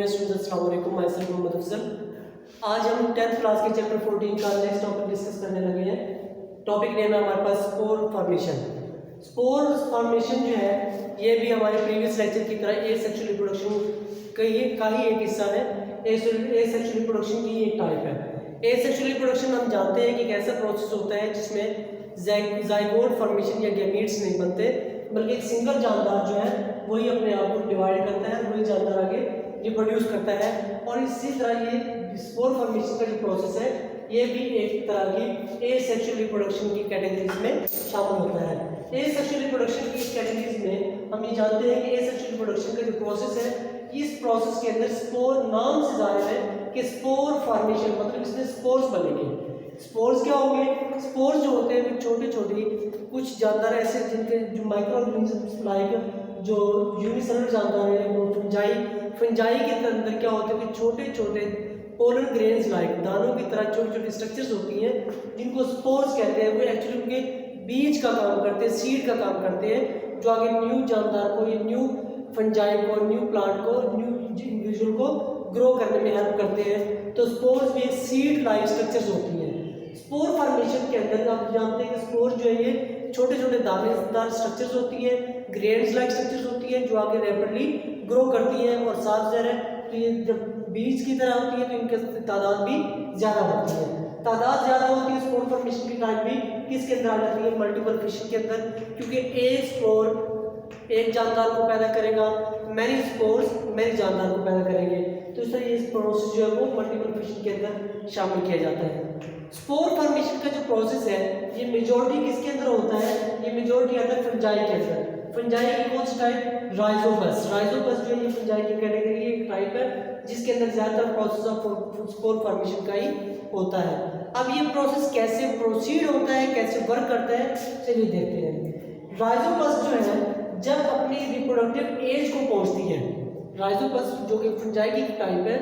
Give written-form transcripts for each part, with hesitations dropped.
Dear students, अस्सलाम वालेकुम। मैं सर मोहम्मद अफजल। आज हम 10th क्लास के चैप्टर 14 का नेक्स्ट टॉपिक डिस्कस करने लगे हैं। टॉपिक नेम है हमारे पास स्पोर फॉर्मेशन। स्पोर फॉर्मेशन जो है ये भी हमारे प्रीवियस लेक्चर की तरह एसेक्सुअल रिप्रोडक्शन का ही एक हिस्सा है। एसेक्सुअल रिप्रोडक्शन की एक टाइप है। एसेक्सुअल रिप्रोडक्शन हम जानते हैं कि एक ऐसा प्रोसेस होता है जिसमें जाइगोट फॉर्मेशन या गैमीट्स नहीं बनते, बल्कि एक सिंगल जानदार जो है वही अपने आप को डिवाइड करता है, वही जानदार आगे रिप्रोड्यूस करता है। और इसी तरह ये स्पोर फॉर्मेशन का जो प्रोसेस है ये भी एक तरह की एसेक्सुअल रिप्रोडक्शन की कैटेगरीज में शामिल होता है। एसेक्सुअल रिप्रोडक्शन की कैटेगरीज में हम ये जानते हैं कि एसेक्सुअल रिप्रोडक्शन का जो प्रोसेस है, इस प्रोसेस के अंदर स्पोर नाम से जाहिर है कि स्पोर फॉर्मेशन, मतलब इसमें स्पोर्स बनेंगे। स्पोर्स क्या होंगे? स्पोर्स जो होते हैं वो छोटे छोटे कुछ जानदार ऐसे जिनके जो माइक्रोऑर्गेनिज्म लाइक जो यूनिसेलुलर जानदार है, वो फंजाई के अंदर क्या होते हैं कि छोटे छोटे पोलन ग्रेन्स लाइक दानों की तरह छोटी छोटी स्ट्रक्चर्स होती हैं जिनको स्पोर्स कहते हैं। वो एक्चुअली उनके बीज का काम करते हैं, सीड का काम करते हैं, जो आगे न्यू जानदार को या न्यू फंजाई को, न्यू प्लांट को, न्यू इंडिविजुअल को ग्रो करने में हेल्प करते हैं। तो स्पोर्स भी एक सीड लाइक स्ट्रक्चर्स होती हैं। स्पोर फॉर्मेशन के अंदर आप जानते हैं कि स्पोर जो है ये छोटे छोटे दानेदार स्ट्रक्चर्स होती है, ग्रेन्स लाइक स्ट्रक्चर्स होती है, जो आगे रैपिडली ग्रो करती है। और साथ जो है तो ये जब बीज की तरह होती है तो इनकी तादाद भी ज़्यादा होती है। तादाद ज़्यादा होती है स्पोर फॉर्मेशन की टाइम भी किसके अंदर आ जाती है? मल्टीपल फिशिंग के अंदर, क्योंकि एक स्पोर एक जानदार को पैदा करेगा, मैनी स्पोर्स मैनी जानदार को पैदा करेंगे। तो इस तरह ये प्रोसेस जो है वो मल्टीपल फिशिंग के अंदर शामिल किया जाता है। स्पोर फॉर्मेशन का जो प्रोसेस है ये मेजॉरिटी किसके अंदर होता है? ये मेजॉरिटी आता है फंजाई के अंदर। फंजाई की कौन सी टाइप? राइजोपस। राइजोपस जो है ये फंजाई की कैटेगरी एक टाइप है जिसके अंदर ज्यादातर प्रोसेस ऑफ स्पोर फॉर्मेशन का ही होता है। अब ये प्रोसेस कैसे प्रोसीड होता है, कैसे वर्क करता है, चलिए देखते हैं। राइजोपस जो है जब अपनी रिप्रोडक्टिव एज को पहुंचती है, राइजोपस जो कि फंजाई की टाइप है,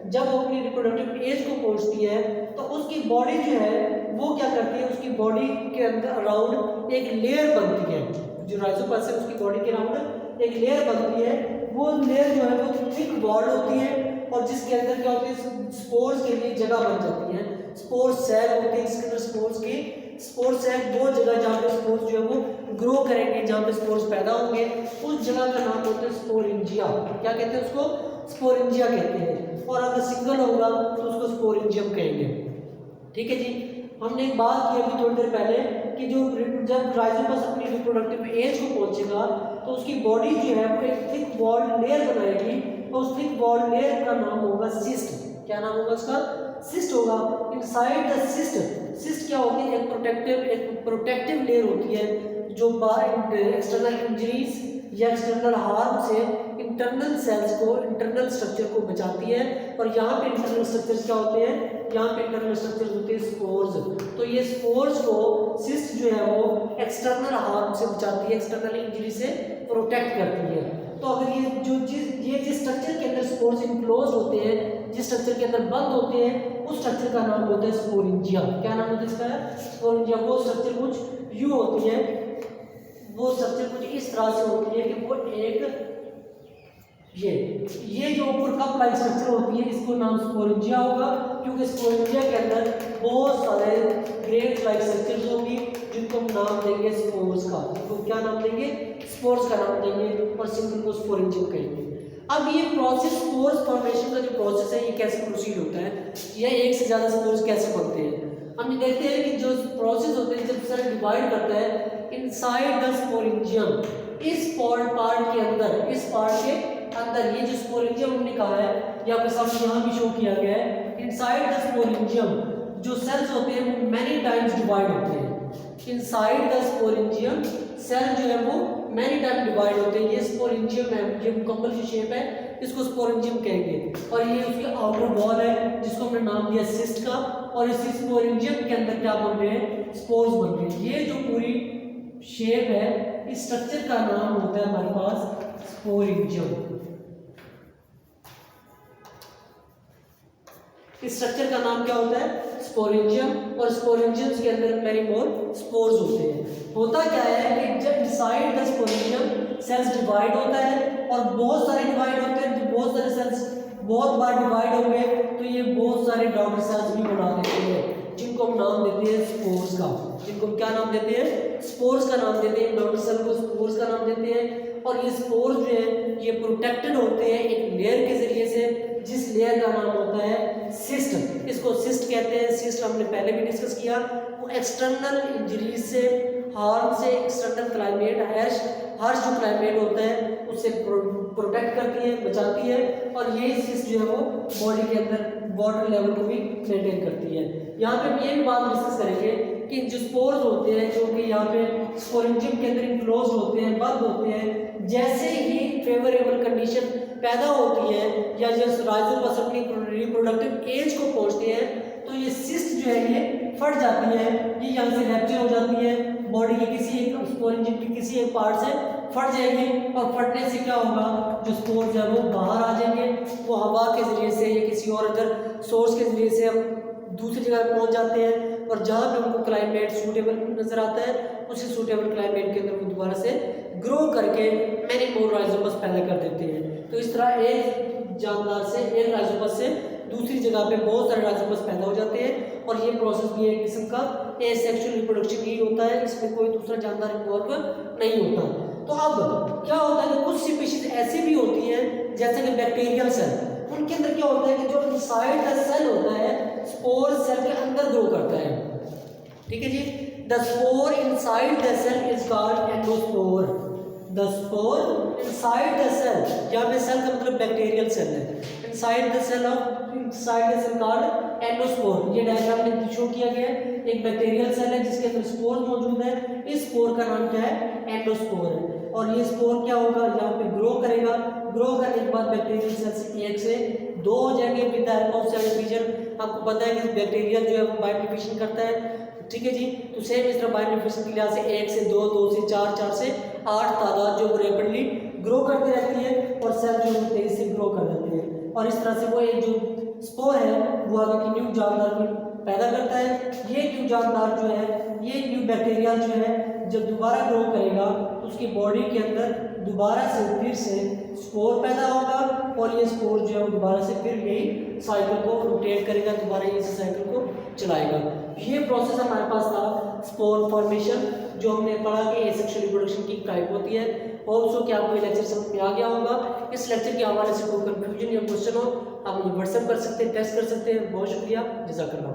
जब वो अपनी रिप्रोडक्टिव एज को पहुंचती है तो उसकी बॉडी जो है वो क्या करती है? उसकी बॉडी के अंदर अराउंड एक लेयर बनती है। जो राइजोपस है उसकी बॉडी के अराउंड एक लेयर बनती है। वो लेयर जो है वो थिक वॉल होती है और जिसके अंदर क्या होती है? स्पोर्स के लिए जगह बन जाती है। स्पोर सेल होते हैं जिसके अंदर स्पोर सेल वो जगह जहाँ पे स्पोर्स जो है वो ग्रो करेंगे, जहाँ पे स्पोर्स पैदा होंगे, उस जगह का नाम होता है स्पोरेंजिया। क्या कहते हैं उसको? स्पोरेंजिया कहते हैं। और अगर सिंगल होगा तो उसको स्पोरेंजियम कहेंगे। ठीक है जी। हमने एक बात की अभी थोड़ी देर पहले कि जब राइजोपस अपनी रिप्रोडक्टिव एज को पहुंचेगा तो उसकी बॉडी जो है वो एक थिक वॉल्ड लेयर बनाएगी और उस थिक वॉल्ड लेयर का नाम होगा सिस्ट। क्या नाम होगा उसका? सिस्ट होगा। इनसाइड द सिस्ट क्या होती है? एक प्रोटेक्टिव लेयर होती है जो एक्सटर्नल इंजरीज या एक्सटर्नल हार्म से इंटरनल सेल्स को, इंटरनल स्ट्रक्चर को बचाती है। और यहाँ पे इंटरनल स्ट्रक्चर्स क्या होते हैं? यहाँ पे इंटरनल स्ट्रक्चर्स होते हैं स्पोर्स। तो ये स्पोर्स को सिस्ट जो है वो एक्सटर्नल हार्म से बचाती है, एक्सटर्नल इंजरी से प्रोटेक्ट करती है। तो अगर ये जिस स्ट्रक्चर के अंदर स्पोर्स इनक्लोज होते हैं, जिस स्ट्रक्चर के अंदर बंद होते हैं, उस स्ट्रक्चर का नाम होता है स्पोरेंजिया। क्या नाम होता है इसका? स्पोरेंजिया। वो स्ट्रक्चर कुछ यूं होती है, वो स्ट्रक्चर कुछ इस तरह से होती है कि वो एक ये जो ऊपर कप लाइक स्ट्रक्चर होती है इसको नाम स्पोरेंजिया होगा, क्योंकि स्पोरेंजिया के अंदर बहुत सारे ग्रेन्स लाइक स्ट्रक्चर्स होंगी जिनको हम नाम देंगे स्पोर्स का। तो क्या नाम देंगे? स्पोर्स का नाम देंगे और सिंगल को स्पोरेंजियम कहेंगे। अब ये प्रोसेस स्पोर्स फॉर्मेशन का जो प्रोसेस है ये कैसे प्रोसीड होता है, या एक से ज़्यादा स्पोर्स कैसे बनते हैं? हम देखते हैं कि जो प्रोसेस होते हैं जब सेल डिवाइड करता है इनसाइड द स्पोरेंजियम, इस पार्ट के अंदर, इस पार्ट के अंदर ये जो स्पोरेंजियम हमने कहा है या आपके सामने यहाँ भी शो किया गया है, इनसाइड द स्पोरेंजियम जो सेल्स होते हैं वो मैनी टाइम्स डिवाइड होते हैं। इनसाइड द स्पोरेंजियम सेल जो है वो मैनी टाइम डिवाइड होते हैं। ये स्पोरेंजियम है, ये मुकम्मल जो शेप है इसको स्पोरेंजियम कहेंगे। और ये उसकी आउटर वॉल है जिसको हमने नाम दिया सिस्ट का। और इसी स्पोरेंजियम के अंदर क्या बन रहे हैं? स्पोर्स बन रहे हैं। ये जो पूरी शेप है इस स्ट्रक्चर का नाम होता है हमारे पास स्पोरेंजियम। इस स्ट्रक्चर का नाम क्या होता है? स्पोरेंजियम। और स्पोरेंजियम्स के अंदर मेनी मोर स्पोर्स होते हैं। होता क्या है कि जब inside the sporangium cells divide होता है और बहुत सारे डिवाइड होते हैं, तो बहुत सारे सेल्स बहुत बार डिवाइड होंगे तो ये बहुत सारे डॉटर सेल्स भी बना देते हैं, जिनको हम नाम देते हैं स्पोर्स का। जिनको हम क्या नाम देते हैं? स्पोर्स का नाम देते हैं। डॉटर सेल को स्पोर्स का नाम देते हैं। और ये स्पोर्स जो है ये प्रोटेक्टेड होते हैं एक लेयर के जरिए से, जिस लेयर का नाम होता है सिस्ट। इसको सिस्ट कहते हैं। सिस्ट हमने पहले भी डिस्कस किया। वो एक्सटर्नल इंजरीज से, हार्म से, एक्सटर्नल क्लाइमेट, हार्श जो क्लाइमेट होता है उससे प्रोटेक्ट करती है, बचाती है। और ये सिस्ट जो है वो बॉडी के अंदर वाटर लेवल को भी मेंटेन करती है। यहाँ पे हम ये भी बात डिस्कस करेंगे कि जो स्पोर्स होते हैं, जो कि यहाँ पे स्पोरेंजियम के अंदर इनक्लोज होते हैं, बंद होते हैं, जैसे ही फेवरेबल कंडीशन पैदा होती है या जब राइजोपस अपनी रिप्रोडक्टिव एज को पहुंचते हैं तो ये सिस्ट जो है ये फट जाती है, ये यहाँ से रैप्चर हो जाती है, बॉडी के किसी एक स्पोरेंजियम के किसी एक पार्ट से फट जाएगी। और फटने से क्या होगा, जो स्पोर्स है वो बाहर आ जाएंगे। वो हवा के जरिए से या किसी और अदर सोर्स के जरिए से हम दूसरी जगह पहुंच जाते हैं, और जहाँ पे उनको क्लाइमेट सूटेबल नजर आता है उसी सूटेबल क्लाइमेट के अंदर वो दोबारा से ग्रो करके मैनी मोर राइजोपस पैदा कर देते हैं। तो इस तरह एक जानदार से, एक राइजोपस से दूसरी जगह पे बहुत सारे राइजोपस पैदा हो जाते हैं। और ये प्रोसेस भी एक किस्म का एसेक्सुअल रिप्रोडक्शन ही होता है, इसमें कोई दूसरा जानदार इन्वॉल्व नहीं होता। तो अब क्या होता है कि कुछ स्पीशीज ऐसी भी होती हैं जैसे कि बैक्टीरियल सेल, उनके अंदर क्या होता है कि जो इनसाइड द सेल होता है स्पोर सेल के अंदर ग्रो करता है। ठीक है जी। The spore inside the cell is called endospore. The spore inside the cell, यहाँ पे सेल का मतलब बैक्टीरियल सेल है। Inside the cell called endospore. ये डायग्राम में शो किया गया है। एक बैक्टीरियल सेल है जिसके अंदर स्पोर मौजूद है। इस स्पोर का नाम क्या है? एंडोस्पोर है। और ये स्पोर क्या होगा, यहाँ पे ग्रो करेगा। ग्रो करने के बाद बैक्टीरियल सेल से एक से दो हो जाएंगे with the help of cell division. आपको पता है कि बैक्टीरियल जो है वो बाइंड डिवीजन करता है। ठीक है जी। तो सेम इस तरह बाइंड डिवीजन के लिहाज से 1 से 2, 2 से 4, 4 से 8 तादाद जो रैपिडली ग्रो करती रहती है और सेल जो है तेजी से ग्रो कर देते हैं। और इस तरह से वो एक जो स्पोर है वो आगे की न्यू जानदार को पैदा करता है। ये न्यू जानदार जो है, ये न्यू बैक्टीरिया जो है जब दोबारा ग्रो करेगा तो उसकी बॉडी के अंदर दोबारा से फिर से स्पोर पैदा होगा। और ये स्पोर जो है वो दोबारा से फिर यही साइकिल को रोटेट करेगा, दोबारा ये साइकिल को चलाएगा। ये प्रोसेस हमारे पास था स्पोर फॉर्मेशन, जो हमने पढ़ा कि एसेक्सुअल रिप्रोडक्शन की टाइप होती है। ऑल्सो क्या आपको ये लेक्चर समझ में आ गया होगा। इस लेक्चर के हवाले से कोई कंफ्यूजन या क्वेश्चन हो आप मुझे व्हाट्सएप कर सकते हैं, टेक्स्ट कर सकते हैं। बहुत शुक्रिया, जज़ाकल्लाह।